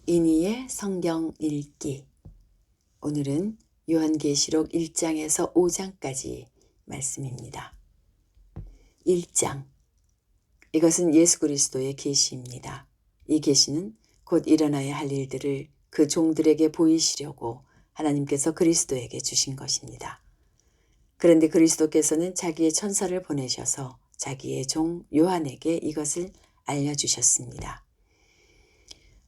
이니의 성경 읽기. 오늘은 요한계시록 1장에서 5장까지 말씀입니다. 1장. 이것은 예수 그리스도의 계시입니다. 이 계시는 곧 일어나야 할 일들을 그 종들에게 보이시려고 하나님께서 그리스도에게 주신 것입니다. 그런데 그리스도께서는 자기의 천사를 보내셔서 자기의 종 요한에게 이것을 알려주셨습니다.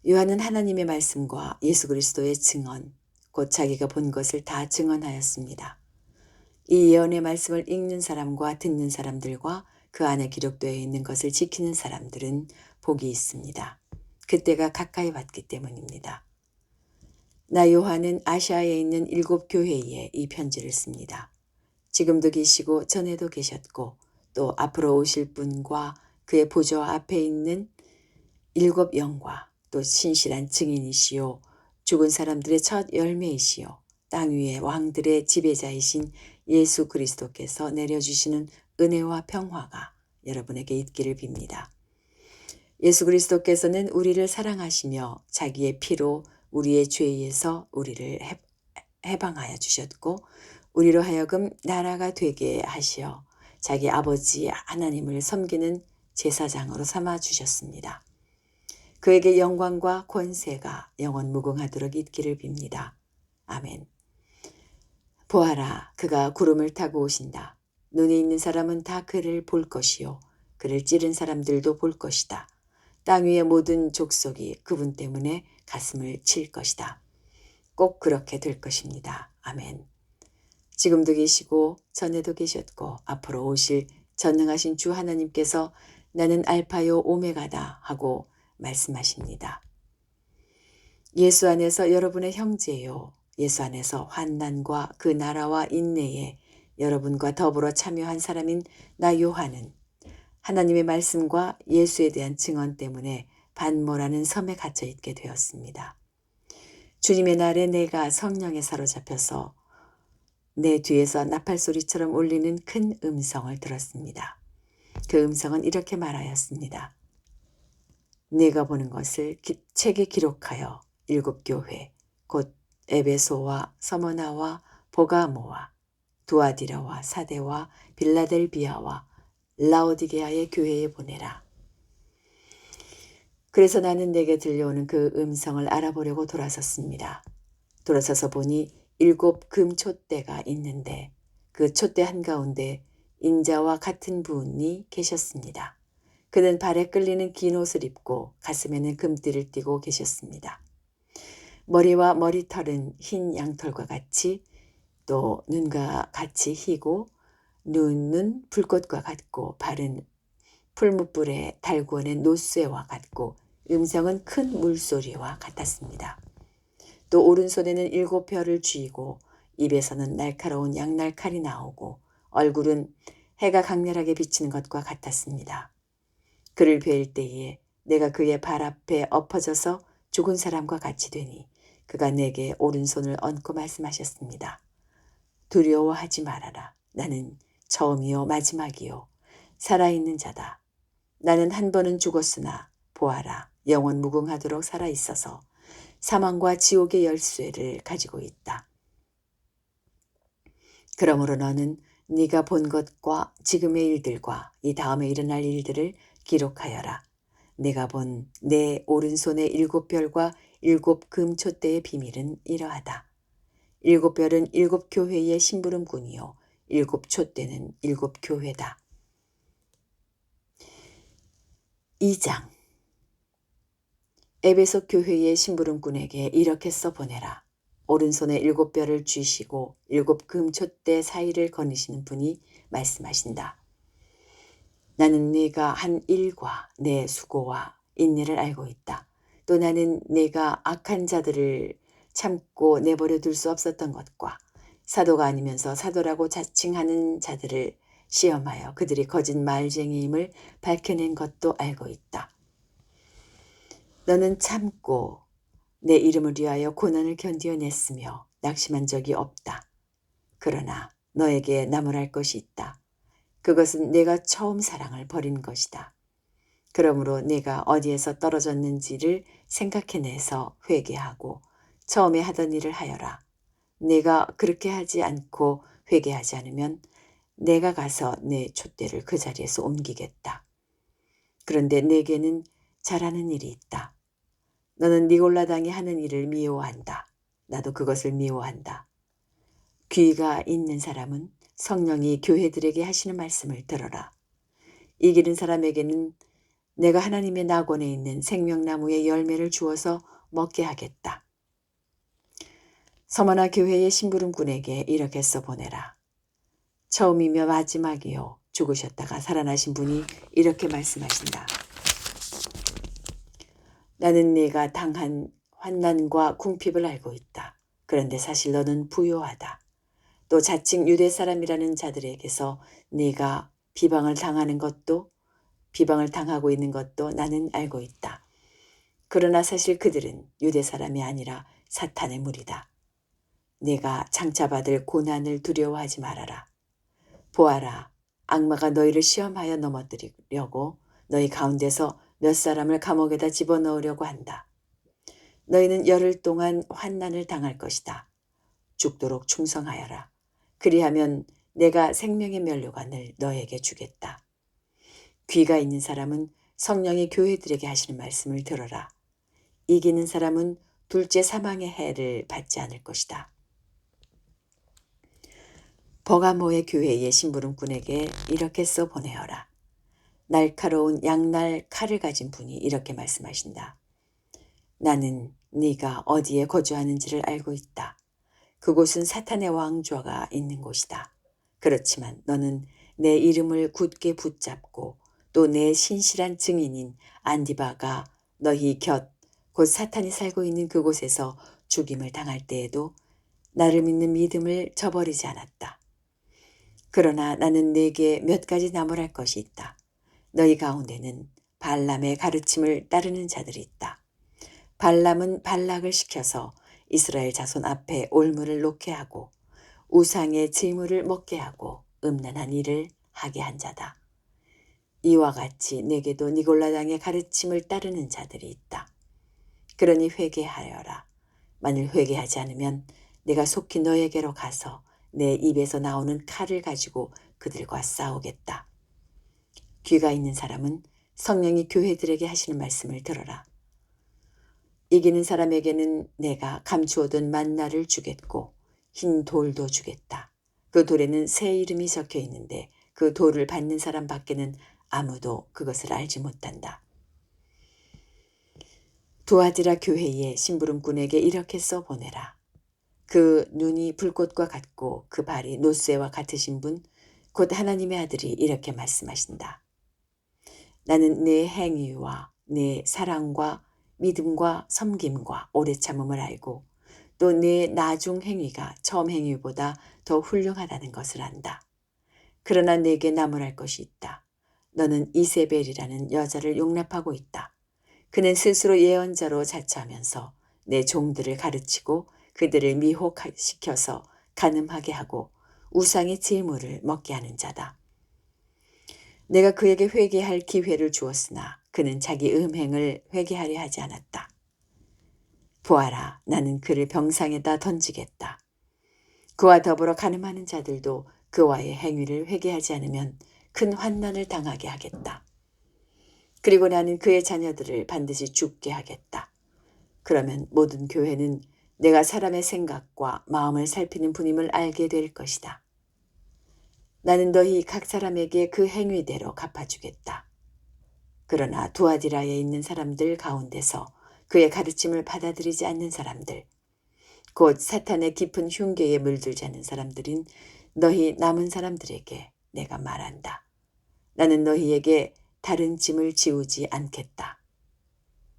요한은 하나님의 말씀과 예수 그리스도의 증언, 곧 자기가 본 것을 다 증언하였습니다. 이 예언의 말씀을 읽는 사람과 듣는 사람들과 그 안에 기록되어 있는 것을 지키는 사람들은 복이 있습니다. 그때가 가까이 왔기 때문입니다. 나 요한은 아시아에 있는 7 교회에 이 편지를 씁니다. 지금도 계시고 전에도 계셨고 또 앞으로 오실 분과 그의 보좌 앞에 있는 7 영과 또 신실한 증인이시요 죽은 사람들의 첫 열매이시요 땅 위의 왕들의 지배자이신 예수 그리스도께서 내려주시는 은혜와 평화가 여러분에게 있기를 빕니다. 예수 그리스도께서는 우리를 사랑하시며 자기의 피로 우리의 죄에서 우리를 해방하여 주셨고 우리로 하여금 나라가 되게 하시어 자기 아버지 하나님을 섬기는 제사장으로 삼아 주셨습니다. 그에게 영광과 권세가 영원 무궁하도록 있기를 빕니다. 아멘. 보아라, 그가 구름을 타고 오신다. 눈이 있는 사람은 다 그를 볼 것이요 그를 찌른 사람들도 볼 것이다. 땅 위의 모든 족속이 그분 때문에 가슴을 칠 것이다. 꼭 그렇게 될 것입니다. 아멘. 지금도 계시고 전에도 계셨고 앞으로 오실 전능하신 주 하나님께서 나는 알파요 오메가다 하고 말씀하십니다. 예수 안에서 여러분의 형제요. 예수 안에서 환난과 그 나라와 인내에 여러분과 더불어 참여한 사람인 나 요한은 하나님의 말씀과 예수에 대한 증언 때문에 반모라는 섬에 갇혀 있게 되었습니다. 주님의 날에 내가 성령에 사로잡혀서 내 뒤에서 나팔소리처럼 울리는 큰 음성을 들었습니다. 그 음성은 이렇게 말하였습니다. 네가 보는 것을 책에 기록하여 7 교회 곧 에베소와 서머나와 보가모와 두아디라와 사데와 빌라델비아와 라오디게아의 교회에 보내라. 그래서 나는 내게 들려오는 그 음성을 알아보려고 돌아섰습니다. 돌아서서 보니 7 금촛대가 있는데 그 촛대 한가운데 인자와 같은 분이 계셨습니다. 그는 발에 끌리는 긴 옷을 입고 가슴에는 금띠를 띠고 계셨습니다. 머리와 머리털은 흰 양털과 같이 또 눈과 같이 희고 눈은 불꽃과 같고 발은 풀무불에 달구어낸 노쇠와 같고 음성은 큰 물소리와 같았습니다. 또 오른손에는 7 별을 쥐고 입에서는 날카로운 양날칼이 나오고 얼굴은 해가 강렬하게 비치는 것과 같았습니다. 그를 뵐 때에 내가 그의 발 앞에 엎어져서 죽은 사람과 같이 되니 그가 내게 오른손을 얹고 말씀하셨습니다. 두려워하지 말아라. 나는 처음이요 마지막이요 살아있는 자다. 나는 한 번은 죽었으나 보아라 영원 무궁하도록 살아있어서 사망과 지옥의 열쇠를 가지고 있다. 그러므로 너는 네가 본 것과 지금의 일들과 이 다음에 일어날 일들을 기록하여라. 내가 본 내 오른손의 7 별과 7 금촛대의 비밀은 이러하다. 7 별은 7 교회의 심부름꾼이요 7 촛대는 7 교회다. 2장. 에베소 교회의 심부름꾼에게 이렇게 써보내라. 오른손에 7 별을 쥐시고 7 금촛대 사이를 거니시는 분이 말씀하신다. 나는 네가 한 일과 내 수고와 인내를 알고 있다. 또 나는 네가 악한 자들을 참고 내버려 둘 수 없었던 것과 사도가 아니면서 사도라고 자칭하는 자들을 시험하여 그들이 거짓 말쟁이임을 밝혀낸 것도 알고 있다. 너는 참고 내 이름을 위하여 고난을 견디어냈으며 낙심한 적이 없다. 그러나 너에게 나무랄 것이 있다. 그것은 내가 처음 사랑을 버린 것이다. 그러므로 내가 어디에서 떨어졌는지를 생각해내서 회개하고 처음에 하던 일을 하여라. 내가 그렇게 하지 않고 회개하지 않으면 내가 가서 내 촛대를 그 자리에서 옮기겠다. 그런데 내게는 잘하는 일이 있다. 너는 니골라당이 하는 일을 미워한다. 나도 그것을 미워한다. 귀가 있는 사람은 성령이 교회들에게 하시는 말씀을 들어라. 이기는 사람에게는 내가 하나님의 낙원에 있는 생명나무의 열매를 주어서 먹게 하겠다. 서머나 교회의 심부름꾼에게 이렇게 써보내라. 처음이며 마지막이요. 죽으셨다가 살아나신 분이 이렇게 말씀하신다. 나는 네가 당한 환난과 궁핍을 알고 있다. 그런데 사실 너는 부요하다. 또 자칭 유대 사람이라는 자들에게서 네가 비방을 당하고 있는 것도 나는 알고 있다. 그러나 사실 그들은 유대 사람이 아니라 사탄의 무리다. 네가 장차받을 고난을 두려워하지 말아라. 보아라, 악마가 너희를 시험하여 넘어뜨리려고 너희 가운데서 몇 사람을 감옥에다 집어넣으려고 한다. 너희는 열흘 동안 환난을 당할 것이다. 죽도록 충성하여라. 그리하면 내가 생명의 면류관을 너에게 주겠다. 귀가 있는 사람은 성령이 교회들에게 하시는 말씀을 들어라. 이기는 사람은 둘째 사망의 해를 받지 않을 것이다. 버가모의 교회의 심부름꾼에게 이렇게 써 보내어라. 날카로운 양날 칼을 가진 분이 이렇게 말씀하신다. 나는 네가 어디에 거주하는지를 알고 있다. 그곳은 사탄의 왕좌가 있는 곳이다. 그렇지만 너는 내 이름을 굳게 붙잡고 또 내 신실한 증인인 안디바가 너희 곁 곧 사탄이 살고 있는 그곳에서 죽임을 당할 때에도 나를 믿는 믿음을 저버리지 않았다. 그러나 나는 네게 몇 가지 나무랄 것이 있다. 너희 가운데는 발람의 가르침을 따르는 자들이 있다. 발람은 발락을 시켜서 이스라엘 자손 앞에 올무를 놓게 하고 우상의 제물을 먹게 하고 음란한 일을 하게 한 자다. 이와 같이 내게도 니골라당의 가르침을 따르는 자들이 있다. 그러니 회개하여라. 만일 회개하지 않으면 내가 속히 너에게로 가서 내 입에서 나오는 칼을 가지고 그들과 싸우겠다. 귀가 있는 사람은 성령이 교회들에게 하시는 말씀을 들어라. 이기는 사람에게는 내가 감추어둔 만나를 주겠고 흰 돌도 주겠다. 그 돌에는 새 이름이 적혀 있는데 그 돌을 받는 사람 밖에는 아무도 그것을 알지 못한다. 두아디라 교회의 심부름꾼에게 이렇게 써보내라. 그 눈이 불꽃과 같고 그 발이 노쇠와 같으신 분, 곧 하나님의 아들이 이렇게 말씀하신다. 나는 내 행위와 내 사랑과 믿음과 섬김과 오래 참음을 알고 또 내 나중 행위가 처음 행위보다 더 훌륭하다는 것을 안다. 그러나 내게 나무랄 것이 있다. 너는 이세벨이라는 여자를 용납하고 있다. 그는 스스로 예언자로 자처하면서 내 종들을 가르치고 그들을 미혹시켜서 간음하게 하고 우상의 제물을 먹게 하는 자다. 내가 그에게 회개할 기회를 주었으나 그는 자기 음행을 회개하려 하지 않았다. 보아라, 나는 그를 병상에다 던지겠다. 그와 더불어 간음하는 자들도 그와의 행위를 회개하지 않으면 큰 환난을 당하게 하겠다. 그리고 나는 그의 자녀들을 반드시 죽게 하겠다. 그러면 모든 교회는 내가 사람의 생각과 마음을 살피는 분임을 알게 될 것이다. 나는 너희 각 사람에게 그 행위대로 갚아주겠다. 그러나 두아디라에 있는 사람들 가운데서 그의 가르침을 받아들이지 않는 사람들, 곧 사탄의 깊은 흉계에 물들지 않는 사람들인 너희 남은 사람들에게 내가 말한다. 나는 너희에게 다른 짐을 지우지 않겠다.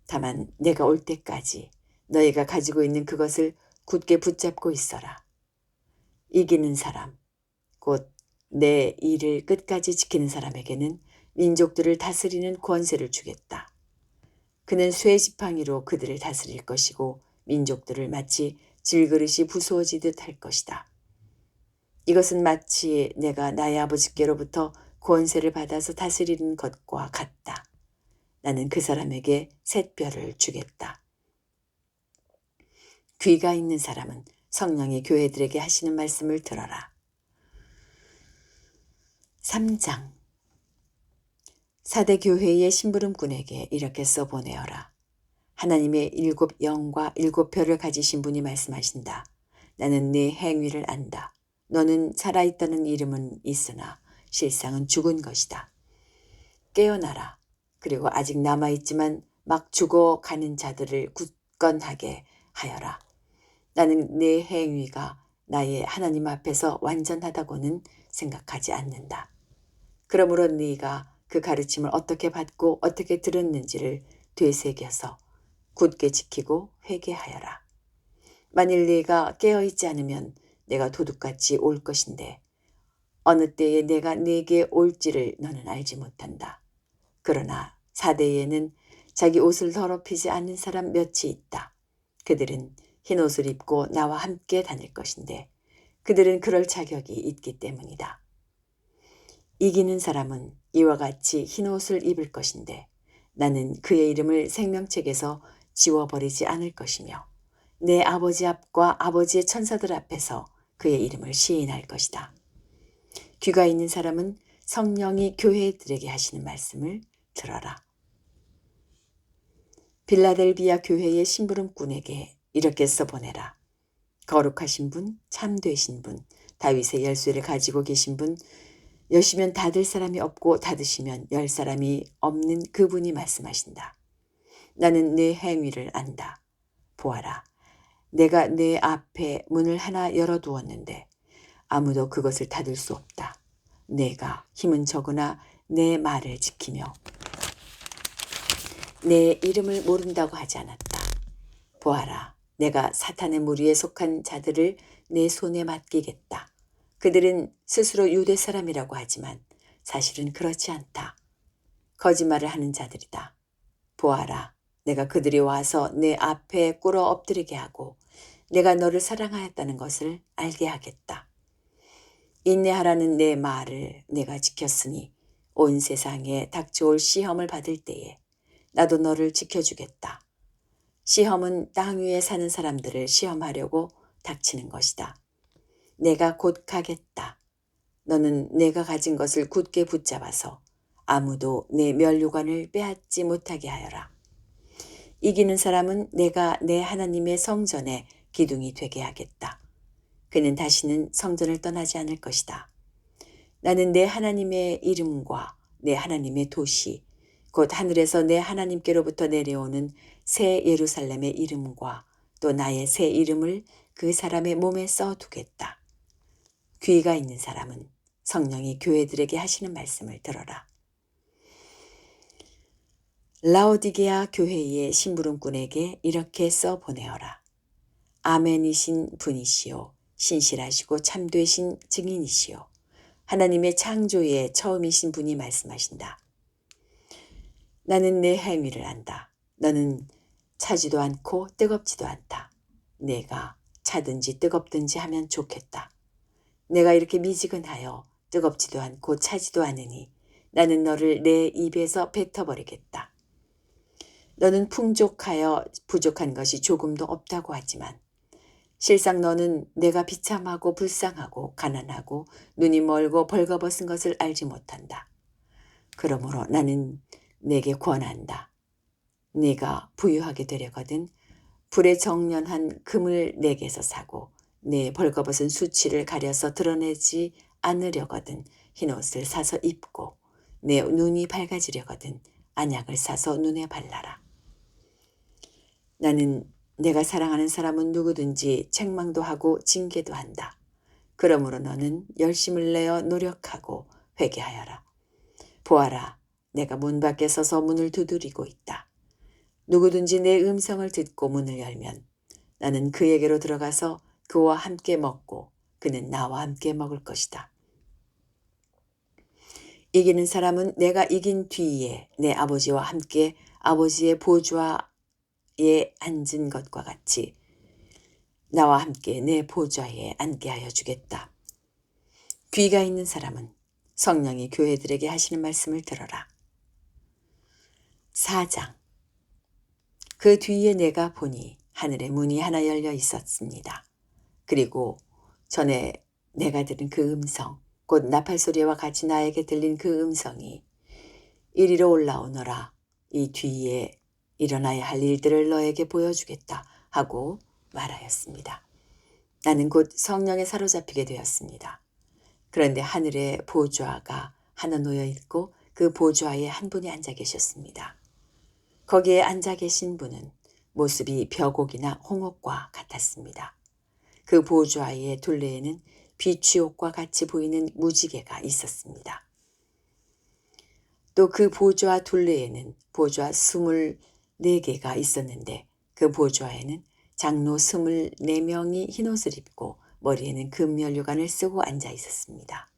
다만 내가 올 때까지 너희가 가지고 있는 그것을 굳게 붙잡고 있어라. 이기는 사람, 곧 내 일을 끝까지 지키는 사람에게는 민족들을 다스리는 권세를 주겠다. 그는 쇠지팡이로 그들을 다스릴 것이고 민족들을 마치 질그릇이 부수어지듯 할 것이다. 이것은 마치 내가 나의 아버지께로부터 권세를 받아서 다스리는 것과 같다. 나는 그 사람에게 샛별을 주겠다. 귀가 있는 사람은 성령이 교회들에게 하시는 말씀을 들어라. 3장. 사대 교회의 심부름꾼에게 이렇게 써보내어라. 하나님의 7 영과 7 별을 가지신 분이 말씀하신다. 나는 네 행위를 안다. 너는 살아있다는 이름은 있으나 실상은 죽은 것이다. 깨어나라. 그리고 아직 남아있지만 막 죽어가는 자들을 굳건하게 하여라. 나는 네 행위가 나의 하나님 앞에서 완전하다고는 생각하지 않는다. 그러므로 네가 그 가르침을 어떻게 받고 어떻게 들었는지를 되새겨서 굳게 지키고 회개하여라. 만일 네가 깨어있지 않으면 내가 도둑같이 올 것인데 어느 때에 내가 네게 올지를 너는 알지 못한다. 그러나 사대에는 자기 옷을 더럽히지 않는 사람 몇이 있다. 그들은 흰 옷을 입고 나와 함께 다닐 것인데 그들은 그럴 자격이 있기 때문이다. 이기는 사람은 이와 같이 흰 옷을 입을 것인데 나는 그의 이름을 생명책에서 지워버리지 않을 것이며 내 아버지 앞과 아버지의 천사들 앞에서 그의 이름을 시인할 것이다. 귀가 있는 사람은 성령이 교회들에게 하시는 말씀을 들어라. 빌라델비아 교회의 심부름꾼에게 이렇게 써보내라. 거룩하신 분, 참되신 분, 다윗의 열쇠를 가지고 계신 분, 여시면 닫을 사람이 없고 닫으시면 열 사람이 없는 그분이 말씀하신다. 나는 네 행위를 안다. 보아라. 내가 내 앞에 문을 하나 열어두었는데 아무도 그것을 닫을 수 없다. 내가 힘은 적으나 내 말을 지키며 내 이름을 모른다고 하지 않았다. 보아라. 내가 사탄의 무리에 속한 자들을 내 손에 맡기겠다. 그들은 스스로 유대 사람이라고 하지만 사실은 그렇지 않다. 거짓말을 하는 자들이다. 보아라. 내가 그들이 와서 내 앞에 꿇어 엎드리게 하고 내가 너를 사랑하였다는 것을 알게 하겠다. 인내하라는 내 말을 내가 지켰으니 온 세상에 닥쳐올 시험을 받을 때에 나도 너를 지켜주겠다. 시험은 땅 위에 사는 사람들을 시험하려고 닥치는 것이다. 내가 곧 가겠다. 너는 내가 가진 것을 굳게 붙잡아서 아무도 내 면류관을 빼앗지 못하게 하여라. 이기는 사람은 내가 내 하나님의 성전에 기둥이 되게 하겠다. 그는 다시는 성전을 떠나지 않을 것이다. 나는 내 하나님의 이름과 내 하나님의 도시, 곧 하늘에서 내 하나님께로부터 내려오는 새 예루살렘의 이름과 또 나의 새 이름을 그 사람의 몸에 써두겠다. 귀가 있는 사람은 성령이 교회들에게 하시는 말씀을 들어라. 라오디게아 교회의 심부름꾼에게 이렇게 써보내어라. 아멘이신 분이시요 신실하시고 참되신 증인이시요 하나님의 창조의 처음이신 분이 말씀하신다. 나는 내 행위를 안다. 너는 차지도 않고 뜨겁지도 않다. 내가 차든지 뜨겁든지 하면 좋겠다. 내가 이렇게 미지근하여 뜨겁지도 않고 차지도 않으니 나는 너를 내 입에서 뱉어버리겠다. 너는 풍족하여 부족한 것이 조금도 없다고 하지만 실상 너는 내가 비참하고 불쌍하고 가난하고 눈이 멀고 벌거벗은 것을 알지 못한다. 그러므로 나는 내게 권한다. 네가 부유하게 되려거든 불에 정련한 금을 내게서 사고 내 벌거벗은 수치를 가려서 드러내지 않으려거든 흰옷을 사서 입고 내 눈이 밝아지려거든 안약을 사서 눈에 발라라. 나는 내가 사랑하는 사람은 누구든지 책망도 하고 징계도 한다. 그러므로 너는 열심을 내어 노력하고 회개하여라. 보아라, 내가 문 밖에 서서 문을 두드리고 있다. 누구든지 내 음성을 듣고 문을 열면 나는 그에게로 들어가서 그와 함께 먹고 그는 나와 함께 먹을 것이다. 이기는 사람은 내가 이긴 뒤에 내 아버지와 함께 아버지의 보좌에 앉은 것과 같이 나와 함께 내 보좌에 앉게 하여 주겠다. 귀가 있는 사람은 성령이 교회들에게 하시는 말씀을 들어라. 4장. 그 뒤에 내가 보니 하늘의 문이 하나 열려 있었습니다. 그리고 전에 내가 들은 그 음성, 곧 나팔 소리와 같이 나에게 들린 그 음성이 이리로 올라오너라. 이 뒤에 일어나야 할 일들을 너에게 보여주겠다 하고 말하였습니다. 나는 곧 성령에 사로잡히게 되었습니다. 그런데 하늘에 보좌가 하나 놓여 있고 그 보좌에 한 분이 앉아 계셨습니다. 거기에 앉아 계신 분은 모습이 벼곡이나 홍옥과 같았습니다. 그 보좌의 둘레에는 비취옥과 같이 보이는 무지개가 있었습니다. 또 그 보좌 둘레에는 보좌 24개가 있었는데 그 보좌에는 장로 24명이 흰옷을 입고 머리에는 금면류관을 쓰고 앉아 있었습니다.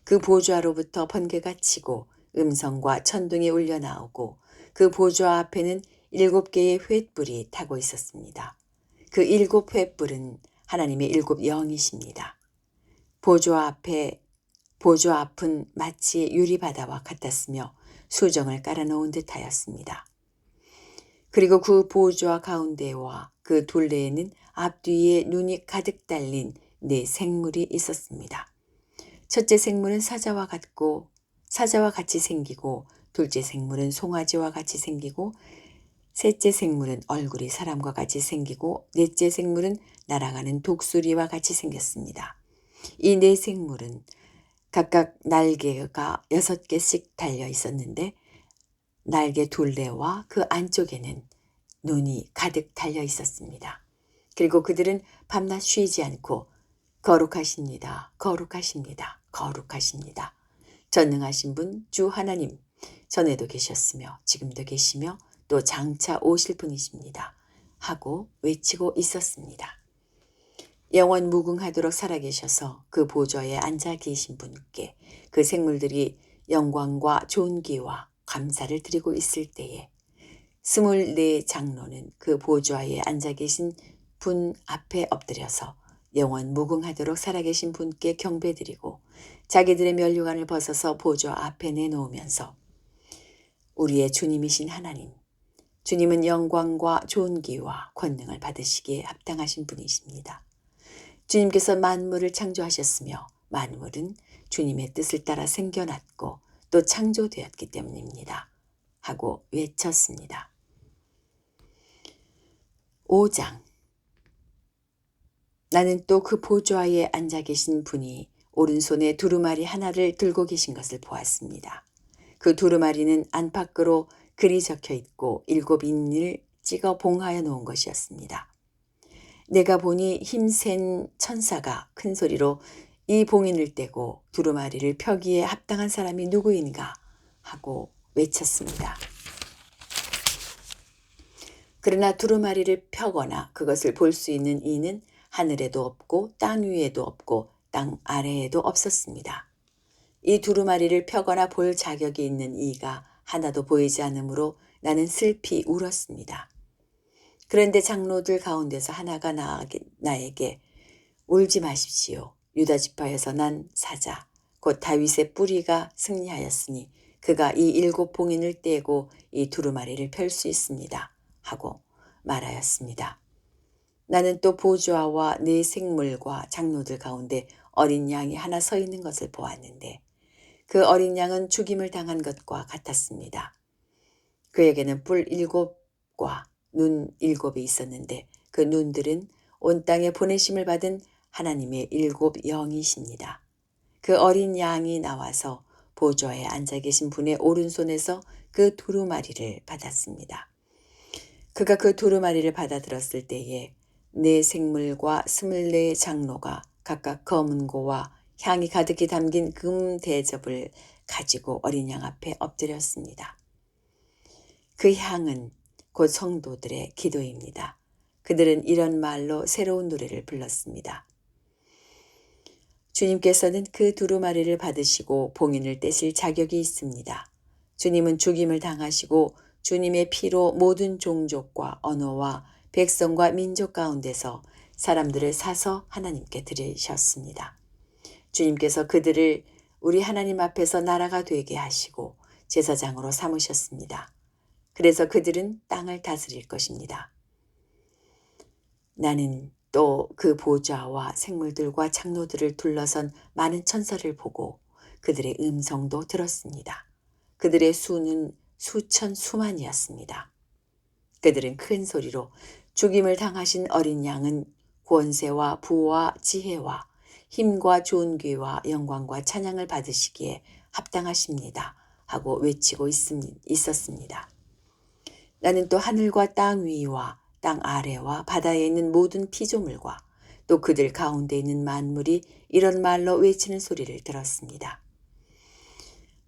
그 보좌로부터 번개가 치고 음성과 천둥이 울려 나오고 그 보좌 앞에는 7개의 횃불이 타고 있었습니다. 그 7 횃불은 하나님의 7 영이십니다. 보좌 앞은 마치 유리바다와 같았으며 수정을 깔아놓은 듯하였습니다. 그리고 그 보좌 가운데와 그 둘레에는 앞뒤에 눈이 가득 달린 4 생물이 있었습니다. 첫째 생물은 사자와 같이 생기고, 둘째 생물은 송아지와 같이 생기고, 셋째 생물은 얼굴이 사람과 같이 생기고, 넷째 생물은 날아가는 독수리와 같이 생겼습니다. 이 4 생물은 각각 날개가 6개씩 달려 있었는데 날개 둘레와 그 안쪽에는 눈이 가득 달려 있었습니다. 그리고 그들은 밤낮 쉬지 않고 거룩하십니다. 거룩하십니다. 거룩하십니다. 전능하신 분 주 하나님, 전에도 계셨으며 지금도 계시며 또 장차 오실 분이십니다. 하고 외치고 있었습니다. 영원 무궁하도록 살아계셔서 그 보좌에 앉아 계신 분께 그 생물들이 영광과 존귀와 감사를 드리고 있을 때에 24 장로는 그 보좌에 앉아 계신 분 앞에 엎드려서 영원 무궁하도록 살아계신 분께 경배드리고 자기들의 면류관을 벗어서 보좌 앞에 내놓으면서 우리의 주님이신 하나님, 주님은 영광과 존귀와 권능을 받으시기에 합당하신 분이십니다. 주님께서 만물을 창조하셨으며 만물은 주님의 뜻을 따라 생겨났고 또 창조되었기 때문입니다. 하고 외쳤습니다. 5장. 나는 또 그 보좌에 앉아 계신 분이 오른손에 두루마리 하나를 들고 계신 것을 보았습니다. 그 두루마리는 안팎으로 글이 적혀 있고 7 인을 찍어 봉하여 놓은 것이었습니다. 내가 보니 힘센 천사가 큰 소리로 이 봉인을 떼고 두루마리를 펴기에 합당한 사람이 누구인가 하고 외쳤습니다. 그러나 두루마리를 펴거나 그것을 볼 수 있는 이는 하늘에도 없고 땅 위에도 없고 땅 아래에도 없었습니다. 이 두루마리를 펴거나 볼 자격이 있는 이가 하나도 보이지 않으므로 나는 슬피 울었습니다. 그런데 장로들 가운데서 하나가 나에게 울지 마십시오. 유다 지파에서 난 사자 곧 다윗의 뿌리가 승리하였으니 그가 이 7 봉인을 떼고 이 두루마리를 펼 수 있습니다. 하고 말하였습니다. 나는 또 보좌와 4 생물과 장로들 가운데 어린 양이 하나 서 있는 것을 보았는데 그 어린 양은 죽임을 당한 것과 같았습니다. 그에게는 뿔 7과 눈 7이 있었는데 그 눈들은 온 땅에 보내심을 받은 하나님의 7 영이십니다. 그 어린 양이 나와서 보좌에 앉아 계신 분의 오른손에서 그 두루마리를 받았습니다. 그가 그 두루마리를 받아들었을 때에 4 생물과 24 장로가 각각 검은 고와 향이 가득히 담긴 금 대접을 가지고 어린 양 앞에 엎드렸습니다. 그 향은 곧 성도들의 기도입니다. 그들은 이런 말로 새로운 노래를 불렀습니다. 주님께서는 그 두루마리를 받으시고 봉인을 떼실 자격이 있습니다. 주님은 죽임을 당하시고 주님의 피로 모든 종족과 언어와 백성과 민족 가운데서 사람들을 사서 하나님께 드리셨습니다. 주님께서 그들을 우리 하나님 앞에서 나라가 되게 하시고 제사장으로 삼으셨습니다. 그래서 그들은 땅을 다스릴 것입니다. 나는 또 그 보좌와 생물들과 장로들을 둘러선 많은 천사를 보고 그들의 음성도 들었습니다. 그들의 수는 수천 수만이었습니다. 그들은 큰 소리로 죽임을 당하신 어린 양은 권세와 부와 지혜와 힘과 존귀와 영광과 찬양을 받으시기에 합당하십니다 하고 외치고 있었습니다. 나는 또 하늘과 땅 위와 땅 아래와 바다에 있는 모든 피조물과 또 그들 가운데 있는 만물이 이런 말로 외치는 소리를 들었습니다.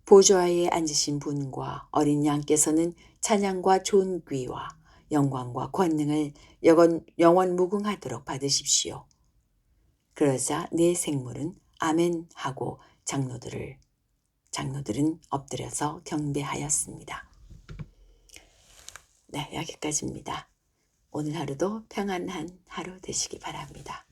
보좌에 앉으신 분과 어린 양께서는 찬양과 존귀와 영광과 권능을 영원 무궁하도록 받으십시오. 그러자 네 생물은 아멘 하고 장로들은 엎드려서 경배하였습니다. 네, 여기까지입니다. 오늘 하루도 평안한 하루 되시기 바랍니다.